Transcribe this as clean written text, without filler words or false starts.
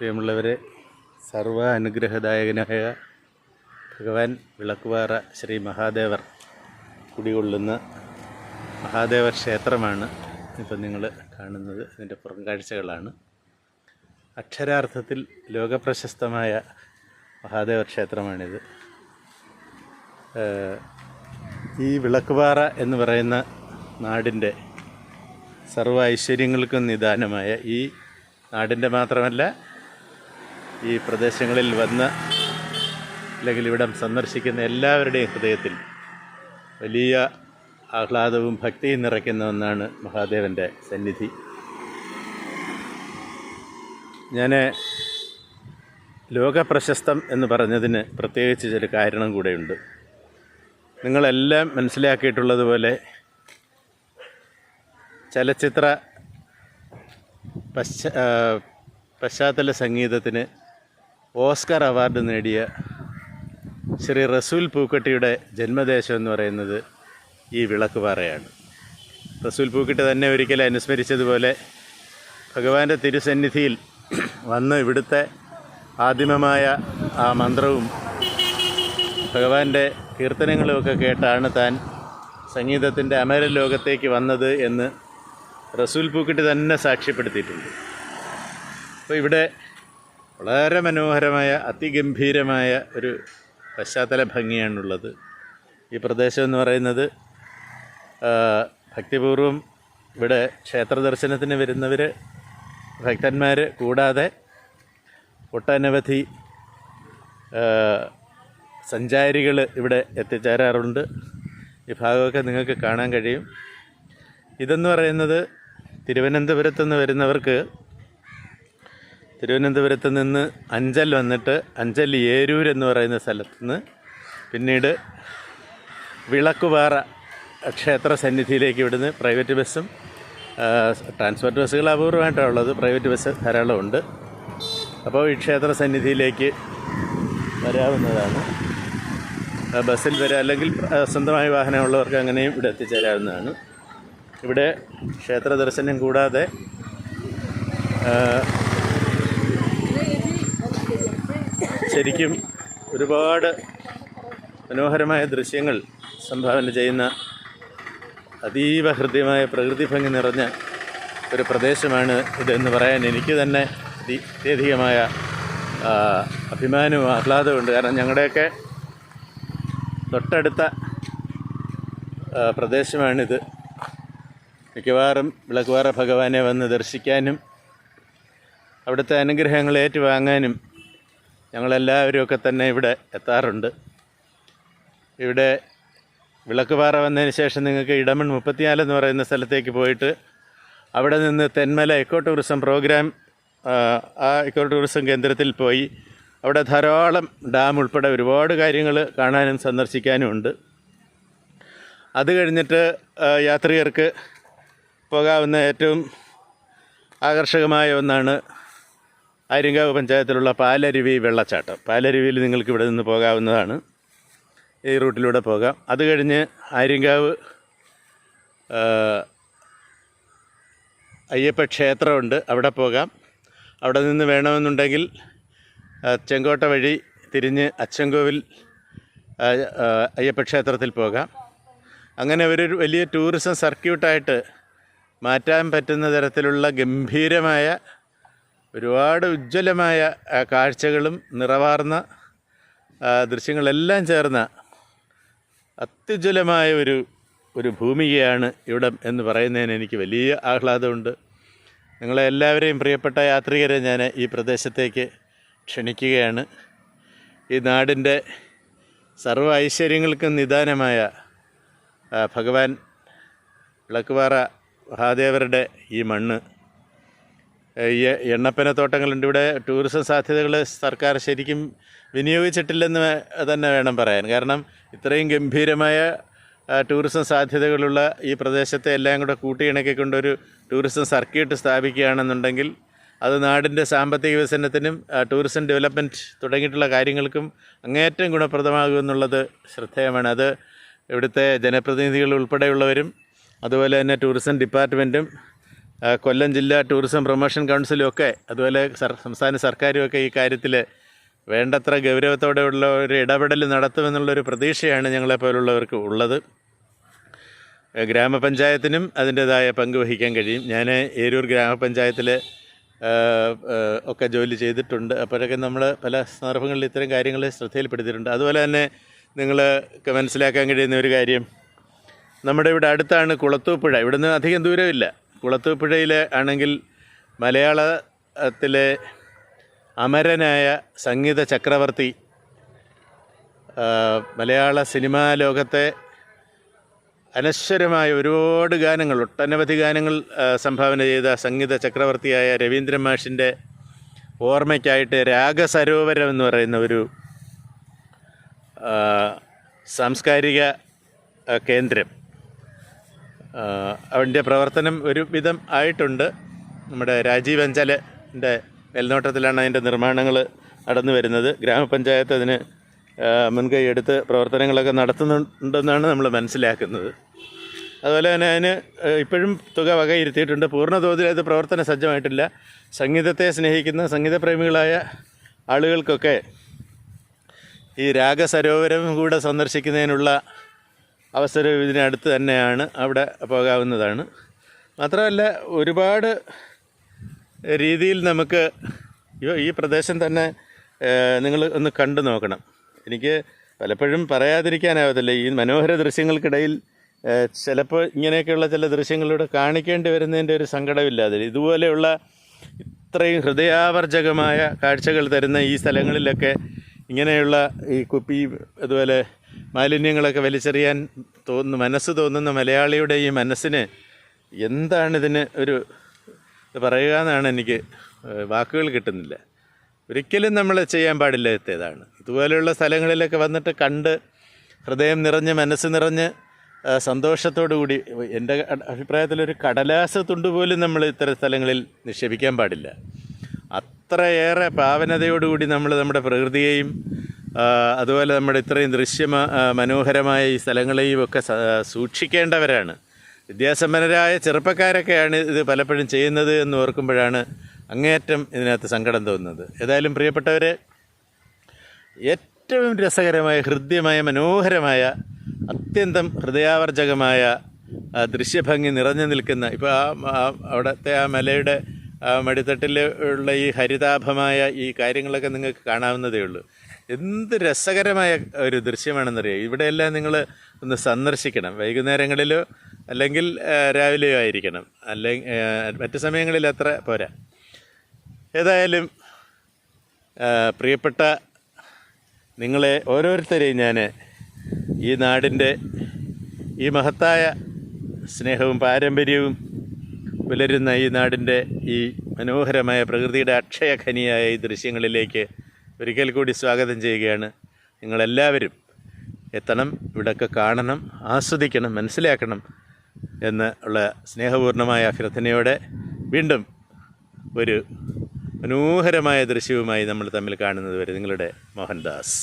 പ്രിയമുള്ളവരെ, സർവ അനുഗ്രഹദായകനായ ഭഗവാൻ വിളക്കുപാറ ശ്രീ മഹാദേവർ കുടികൊള്ളുന്ന മഹാദേവ ക്ഷേത്രമാണ് ഇപ്പം നിങ്ങൾ കാണുന്നത്. ഇതിൻ്റെ പുറം കാഴ്ചകളാണ്. അക്ഷരാർത്ഥത്തിൽ ലോകപ്രശസ്തമായ മഹാദേവ ക്ഷേത്രമാണിത്. ഈ വിളക്കുപാറ എന്ന് പറയുന്ന നാടിൻ്റെ സർവ്വ ഐശ്വര്യങ്ങൾക്കും നിദാനമായ ഈ നാടിൻ്റെ മാത്രമല്ല, ഈ പ്രദേശങ്ങളിൽ വന്ന് അല്ലെങ്കിൽ ഇവിടം സന്ദർശിക്കുന്ന എല്ലാവരുടെയും ഹൃദയത്തിൽ വലിയ ആഹ്ലാദവും ഭക്തിയും നിറയ്ക്കുന്ന ഒന്നാണ് മഹാദേവൻ്റെ സന്നിധി. ഞാൻ ലോകപ്രശസ്തം എന്ന് പറഞ്ഞതിന് പ്രത്യേകിച്ച് ചില കാരണം കൂടെയുണ്ട്. നിങ്ങളെല്ലാം മനസ്സിലാക്കിയിട്ടുള്ളതുപോലെ ചലച്ചിത്ര പശ്ചാത്തല സംഗീതത്തിന് ഓസ്കർ അവാർഡ് നേടിയ ശ്രീ റസൂൽ പൂക്കട്ടിയുടെ ജന്മദേശം എന്ന് പറയുന്നത് ഈ വിളക്കുപാറയാണ്. റസൂൽ പൂക്കട്ടി തന്നെ ഒരിക്കൽ അനുസ്മരിച്ചതുപോലെ ഭഗവാന്റെ തിരുസന്നിധിയിൽ വന്ന് ഇവിടുത്തെ ആദിമമായ ആ മന്ത്രവും ഭഗവാന്റെ കീർത്തനങ്ങളുമൊക്കെ കേട്ടാണ് താൻ സംഗീതത്തിൻ്റെ അമര ലോകത്തേക്ക് വന്നത് എന്ന് റസൂൽ പൂക്കട്ടി തന്നെ സാക്ഷ്യപ്പെടുത്തിയിട്ടുണ്ട്. അപ്പോൾ ഇവിടെ വളരെ മനോഹരമായ അതിഗംഭീരമായ ഒരു പശ്ചാത്തല ഭംഗിയാണുള്ളത്. ഈ പ്രദേശം എന്ന് പറയുന്നത് ഭക്തിപൂർവം ഇവിടെ ക്ഷേത്ര ദർശനത്തിന് വരുന്നവർ, ഭക്തന്മാർ കൂടാതെ ഒട്ടനവധി സഞ്ചാരികൾ ഇവിടെ എത്തിച്ചേരാറുണ്ട്. ഈ ഭാഗമൊക്കെ നിങ്ങൾക്ക് കാണാൻ കഴിയും. ഇതെന്ന് പറയുന്നത് തിരുവനന്തപുരത്ത് നിന്ന് വരുന്നവർക്ക് തിരുവനന്തപുരത്ത് നിന്ന് അഞ്ചൽ വന്നിട്ട് അഞ്ചൽ ഏരൂർ എന്ന് പറയുന്ന സ്ഥലത്ത് നിന്ന് പിന്നീട് വിളക്കുപാറ ക്ഷേത്ര സന്നിധിയിലേക്ക് ഇവിടുന്ന് പ്രൈവറ്റ് ബസ്സും ട്രാൻസ്പോർട്ട് ബസ്സുകൾ അപൂർവമായിട്ടാണ് ഉള്ളത്, പ്രൈവറ്റ് ബസ് ധാരാളമുണ്ട്. അപ്പോൾ ഈ ക്ഷേത്ര സന്നിധിയിലേക്ക് വരാവുന്നതാണ്. ബസ്സിൽ വരാം, അല്ലെങ്കിൽ സ്വന്തമായി വാഹനമുള്ളവർക്ക് അങ്ങനെയും ഇവിടെ എത്തിച്ചേരാവുന്നതാണ്. ഇവിടെ ക്ഷേത്ര ദർശനം കൂടാതെ ശരിക്കും ഒരുപാട് മനോഹരമായ ദൃശ്യങ്ങൾ സംഭാവന ചെയ്യുന്ന അതീവ ഹൃദ്യമായ പ്രകൃതി ഭംഗി നിറഞ്ഞ ഒരു പ്രദേശമാണ് ഇതെന്ന് പറയാൻ എനിക്ക് തന്നെ അത്യധികമായ അഭിമാനവും ആഹ്ലാദമുണ്ട്. കാരണം ഞങ്ങളുടെയൊക്കെ തൊട്ടടുത്ത പ്രദേശമാണിത്. മിക്കവാറും വിളക്കുപാറ ഭഗവാനെ വന്ന് ദർശിക്കാനും അവിടുത്തെ അനുഗ്രഹങ്ങൾ ഏറ്റുവാങ്ങാനും ഞങ്ങളെല്ലാവരുമൊക്കെ തന്നെ ഇവിടെ എത്താറുണ്ട്. ഇവിടെ വിളക്കുപാറ വന്നതിന് ശേഷം നിങ്ങൾക്ക് ഇടമൺ 34 എന്ന് പറയുന്ന സ്ഥലത്തേക്ക് പോയിട്ട് അവിടെ നിന്ന് തെന്മല എക്കോ ടൂറിസം പ്രോഗ്രാം, ആ എക്കോ ടൂറിസം കേന്ദ്രത്തിൽ പോയി അവിടെ ധാരാളം ഡാം ഉൾപ്പെടെ ഒരുപാട് കാര്യങ്ങൾ കാണാനും സന്ദർശിക്കാനും ഉണ്ട്. അത് കഴിഞ്ഞിട്ട് യാത്രികർക്ക് പോകാവുന്ന ഏറ്റവും ആകർഷകമായ ഒന്നാണ് ആര്യങ്കാവ് പഞ്ചായത്തിലുള്ള പാലരുവി വെള്ളച്ചാട്ടം. പാലരുവിയിൽ നിങ്ങൾക്ക് ഇവിടെ നിന്ന് പോകാവുന്നതാണ്. ഈ റൂട്ടിലൂടെ പോകാം. അത് കഴിഞ്ഞ് ആര്യങ്കാവ് അയ്യപ്പ ക്ഷേത്രമുണ്ട്, അവിടെ പോകാം. അവിടെ നിന്ന് വേണമെന്നുണ്ടെങ്കിൽ ചെങ്കോട്ട വഴി തിരിഞ്ഞ് അച്ചൻകോവിൽ അയ്യപ്പ ക്ഷേത്രത്തിൽ പോകാം. അങ്ങനെ ഒരു വലിയ ടൂറിസം സർക്യൂട്ടായിട്ട് മാറ്റാൻ പറ്റുന്ന തരത്തിലുള്ള ഗംഭീരമായ ഒരുപാട് ഉജ്ജ്വലമായ കാഴ്ചകളും നിറവാർന്ന ദൃശ്യങ്ങളെല്ലാം ചേർന്ന അത്യുജ്വലമായ ഒരു ഭൂമികയാണ് ഇവിടം എന്ന് പറയുന്നതിന് എനിക്ക് വലിയ ആഹ്ലാദമുണ്ട്. നിങ്ങളെ എല്ലാവരെയും പ്രിയപ്പെട്ട യാത്രികരെ ഞാൻ ഈ പ്രദേശത്തേക്ക് ക്ഷണിക്കുകയാണ്. ഈ നാടിൻ്റെ സർവ്വ ഐശ്വര്യങ്ങൾക്കും നിദാനമായ ഭഗവാൻ വിളക്കുപാറ മഹാദേവരുടെ ഈ മണ്ണ്, ഈ എണ്ണപ്പനത്തോട്ടങ്ങളുണ്ട് ഇവിടെ. ടൂറിസം സാധ്യതകൾ സർക്കാർ ശരിക്കും വിനിയോഗിച്ചിട്ടില്ലെന്ന് തന്നെ വേണം പറയാൻ. കാരണം ഇത്രയും ഗംഭീരമായ ടൂറിസം സാധ്യതകളുള്ള ഈ പ്രദേശത്തെ എല്ലാം കൂടെ കൂട്ടിയിണക്കിക്കൊണ്ടൊരു ടൂറിസം സർക്യൂട്ട് സ്ഥാപിക്കുകയാണെന്നുണ്ടെങ്കിൽ അത് നാടിൻ്റെ സാമ്പത്തിക വികസനത്തിനും ടൂറിസം ഡെവലപ്മെൻറ്റ് തുടങ്ങിയിട്ടുള്ള കാര്യങ്ങൾക്കും അങ്ങേയറ്റം ഗുണപ്രദമാകുമെന്നുള്ളത് ശ്രദ്ധേയമാണ്. അത് ഇവിടുത്തെ ജനപ്രതിനിധികൾ ഉൾപ്പെടെയുള്ളവരും അതുപോലെ തന്നെ ടൂറിസം ഡിപ്പാർട്ട്മെൻറ്റും കൊല്ലം ജില്ലാ ടൂറിസം പ്രൊമോഷൻ കൗൺസിലും ഒക്കെ അതുപോലെ സംസ്ഥാന സർക്കാരുമൊക്കെ ഈ കാര്യത്തിൽ വേണ്ടത്ര ഗൗരവത്തോടെയുള്ള ഒരു ഇടപെടൽ നടത്തുമെന്നുള്ളൊരു പ്രതീക്ഷയാണ് ഞങ്ങളെപ്പോലുള്ളവർക്ക് ഉള്ളത്. ഗ്രാമപഞ്ചായത്തിനും അതിൻ്റേതായ പങ്ക് വഹിക്കാൻ കഴിയും. ഞാൻ ഏരൂർ ഗ്രാമപഞ്ചായത്തിൽ ഒക്കെ ജോലി ചെയ്തിട്ടുണ്ട്. അപ്പോഴൊക്കെ നമ്മൾ പല സന്ദർഭങ്ങളിൽ ഇത്തരം കാര്യങ്ങൾ ശ്രദ്ധയിൽപ്പെടുത്തിയിട്ടുണ്ട്. അതുപോലെ തന്നെ നിങ്ങൾക്ക് മനസ്സിലാക്കാൻ കഴിയുന്ന ഒരു കാര്യം, നമ്മുടെ ഇവിടെ അടുത്താണ് കുളത്തൂപ്പുഴ. ഇവിടുന്ന് അധികം ദൂരമില്ല. കുളത്തൂപ്പുഴയിൽ ആണെങ്കിൽ മലയാളത്തിലെ അമരനായ സംഗീത ചക്രവർത്തി, മലയാള സിനിമാ ലോകത്തെ അനശ്വരമായ ഒരുപാട് ഗാനങ്ങൾ, ഒട്ടനവധി ഗാനങ്ങൾ സംഭാവന ചെയ്ത സംഗീത ചക്രവർത്തിയായ രവീന്ദ്രൻ മാഷിൻ്റെ ഓർമ്മയ്ക്കായിട്ട് രാഗസരോവരം എന്ന് പറയുന്ന ഒരു സാംസ്കാരിക കേന്ദ്രം, അതിൻ്റെ പ്രവർത്തനം ഒരു വിധം ആയിട്ടുണ്ട്. നമ്മുടെ രാജീവ് അഞ്ചലിൻ്റെ മേൽനോട്ടത്തിലാണ് അതിൻ്റെ നിർമ്മാണങ്ങൾ നടന്നു വരുന്നത്. ഗ്രാമപഞ്ചായത്ത് അതിന് മുൻകൈ എടുത്ത് പ്രവർത്തനങ്ങളൊക്കെ നടത്തുന്നുണ്ടെന്നാണ് നമ്മൾ മനസ്സിലാക്കുന്നത്. അതുപോലെ തന്നെ അതിന് ഇപ്പോഴും തുക വകയിരുത്തിയിട്ടുണ്ട്. പൂർണ്ണ തോതിൽ അത് പ്രവർത്തന സജ്ജമായിട്ടില്ല. സംഗീതത്തെ സ്നേഹിക്കുന്ന സംഗീതപ്രേമികളായ ആളുകൾക്കൊക്കെ ഈ രാഗസരോവരം കൂടെ സന്ദർശിക്കുന്നതിനുള്ള അവസരം ഇതിനടുത്ത് തന്നെയാണ്. അവിടെ പോകാവുന്നതാണ്. മാത്രമല്ല ഒരുപാട് രീതിയിൽ നമുക്ക് ഈ പ്രദേശം തന്നെ നിങ്ങൾ ഒന്ന് കണ്ടു നോക്കണം. എനിക്ക് പലപ്പോഴും പറയാതിരിക്കാനാവത്തില്ല. ഈ മനോഹര ദൃശ്യങ്ങൾക്കിടയിൽ ചിലപ്പോൾ ഇങ്ങനെയൊക്കെയുള്ള ചില ദൃശ്യങ്ങളിലൂടെ കാണിക്കേണ്ടി വരുന്നതിൻ്റെ ഒരു സങ്കടമില്ലാതെ ഇതുപോലെയുള്ള ഇത്രയും ഹൃദയാവർജകമായ കാഴ്ചകൾ തരുന്ന ഈ സ്ഥലങ്ങളിലൊക്കെ ഇങ്ങനെയുള്ള ഈ കുപ്പി അതുപോലെ മാലിന്യങ്ങളൊക്കെ വലിച്ചെറിയാൻ മനസ്സ് തോന്നുന്ന മലയാളിയുടെ ഈ മനസ്സിന് എന്താണിതിന് ഒരു പറയുക എന്നാണ് എനിക്ക് വാക്കുകൾ കിട്ടുന്നില്ല. ഒരിക്കലും നമ്മൾ ചെയ്യാൻ പാടില്ലാത്തതാണ്. ഇതുപോലെയുള്ള സ്ഥലങ്ങളിലൊക്കെ വന്നിട്ട് കണ്ട് ഹൃദയം നിറഞ്ഞ് മനസ്സ് നിറഞ്ഞ് സന്തോഷത്തോടു കൂടി, എൻ്റെ അഭിപ്രായത്തിലൊരു കടലാസ തുണ്ട് പോലും നമ്മൾ ഇത്തരം സ്ഥലങ്ങളിൽ നിക്ഷേപിക്കാൻ പാടില്ല. അത്രയേറെ പാവനതയോടുകൂടി നമ്മൾ നമ്മുടെ പ്രകൃതിയെയും അതുപോലെ നമ്മുടെ ഇത്രയും മനോഹരമായ ഈ സ്ഥലങ്ങളെയും ഒക്കെ സൂക്ഷിക്കേണ്ടവരാണ്. വിദ്യാസമ്പന്നരായ ചെറുപ്പക്കാരൊക്കെയാണ് ഇത് പലപ്പോഴും ചെയ്യുന്നത് എന്ന് ഓർക്കുമ്പോഴാണ് അങ്ങേയറ്റം ഇതിനകത്ത് സങ്കടം തോന്നുന്നത്. ഏതായാലും പ്രിയപ്പെട്ടവരെ, ഏറ്റവും രസകരമായ, ഹൃദ്യമായ, മനോഹരമായ, അത്യന്തം ഹൃദയാവർജകമായ ദൃശ്യഭംഗി നിറഞ്ഞു നിൽക്കുന്ന, ഇപ്പോൾ അവിടുത്തെ ആ മലയുടെ മടിത്തട്ടിൽ ഉള്ള ഈ ഹരിതാഭമായ ഈ കാര്യങ്ങളൊക്കെ നിങ്ങൾക്ക് കാണാവുന്നതേ ഉള്ളൂ. എന്ത് രസകരമായ ഒരു ദൃശ്യമാണെന്നറിയാം. ഇവിടെയെല്ലാം നിങ്ങൾ ഒന്ന് സന്ദർശിക്കണം. വൈകുന്നേരങ്ങളിലോ അല്ലെങ്കിൽ രാവിലെയോ ആയിരിക്കണം, അല്ലെങ്കിൽ മറ്റു സമയങ്ങളിൽ അത്ര പോരാ. ഏതായാലും പ്രിയപ്പെട്ട നിങ്ങളെ ഓരോരുത്തരെയും ഞാൻ ഈ നാടിൻ്റെ ഈ മഹത്തായ സ്നേഹവും പാരമ്പര്യവും പുലരുന്ന ഈ നാടിൻ്റെ ഈ മനോഹരമായ പ്രകൃതിയുടെ അക്ഷയഖനിയായ ഈ ദൃശ്യങ്ങളിലേക്ക് ഒരിക്കൽ കൂടി സ്വാഗതം ചെയ്യുകയാണ്. നിങ്ങളെല്ലാവരും എത്തണം, ഇവിടെയൊക്കെ കാണണം, ആസ്വദിക്കണം, മനസ്സിലാക്കണം എന്ന് ഉള്ള സ്നേഹപൂർണ്ണമായ അഭ്യർത്ഥനയോടെ വീണ്ടും ഒരു മനോഹരമായ ദൃശ്യവുമായി നമ്മൾ തമ്മിൽ കാണുന്നത് വരെ നിങ്ങളുടെ മോഹൻദാസ്.